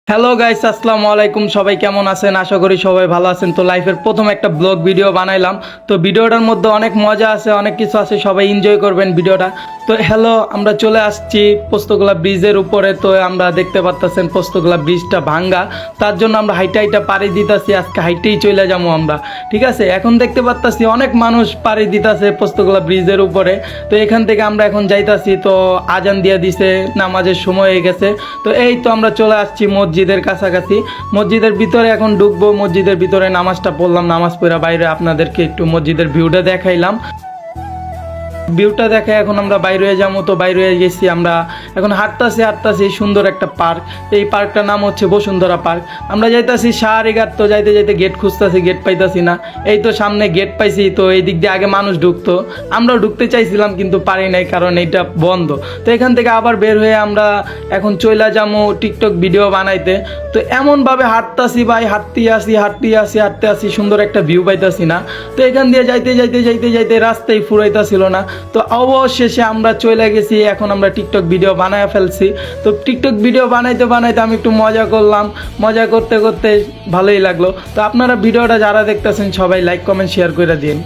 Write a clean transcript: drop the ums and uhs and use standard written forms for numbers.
Hello guys, আসসালামু আলাইকুম। সবাই কেমন আছেন? আশা করি সবাই ভালো আছেন। তো লাইফের প্রথম একটা ব্লগ ভিডিও বানাইলাম। তো ভিডিওটার মধ্যে অনেক মজা আছে, অনেক কিছু আছে, সবাই এনজয় করবেন ভিডিওটা। তো হ্যালো, আমরা চলে আসছি পোস্তগোলা ব্রিজের উপরে। তো আমরা দেখতে পারতেছেন পোস্তগোলা ব্রিজটা ভাঙ্গা, তার জন্য আমরা হাইটা হাইটা পাড়ি দিতেছি। আজকে হাইটেই চলে যাবো আমরা, ঠিক আছে? এখন দেখতে পারতেছি অনেক মানুষ পাড়ি দিতেছে পোস্তগোলা ব্রিজের উপরে। তো এখান থেকে আমরা এখন যাইতাছি। তো আজান দিয়ে দিছে, নামাজের সময় হয়ে গেছে। তো এই তো আমরা চলে আসছি মসজিদের কাছাকাছি। মসজিদের ভিতরে এখন ঢুকবো। মসজিদের ভিতরে নামাজটা পড়লাম, নামাজ পড়া বাইরে আপনাদেরকে একটু মসজিদের ভিউটা দেখাইলাম। ভিউটা দেখে এখন আমরা বাইরে হয়ে যাবো। তো বাইরে হয়ে গেছি আমরা, এখন হাঁটতাছি সুন্দর একটা পার্ক। এই পার্কটার নাম হচ্ছে বসুন্ধরা পার্ক। আমরা যাইতাছি শাহরিঘাট। তো যাইতে যাইতে গেট খুঁজতেছি, গেট পাইতাছি না। এই তো সামনে গেট পাইছি। তো এই দিক দিয়ে আগে মানুষ ঢুকতো, আমরাও ঢুকতে চাইছিলাম কিন্তু পারি নাই, কারণ এইটা বন্ধ। তো এখান থেকে আবার বের হয়ে আমরা এখন চইলা যাবো টিকটক ভিডিও বানাইতে। তো এমনভাবে হাঁটতাছি ভাই, হাঁটতে আসি, সুন্দর একটা ভিউ পাইতাছি না। তো এখান দিয়ে যাইতে রাস্তায় ফুরাইতাছিল না। তো অবশেষে আমরা চলে গেছি। এখন আমরা টিকটক ভিডিও বানায় ফেলছি। তো টিকটক ভিডিও বানাইতে আমি একটু মজা করলাম। মজা করতে করতে ভালোই লাগলো। তো আপনারা ভিডিওটা যারা দেখতেছেন সবাই লাইক কমেন্ট শেয়ার করে দিন।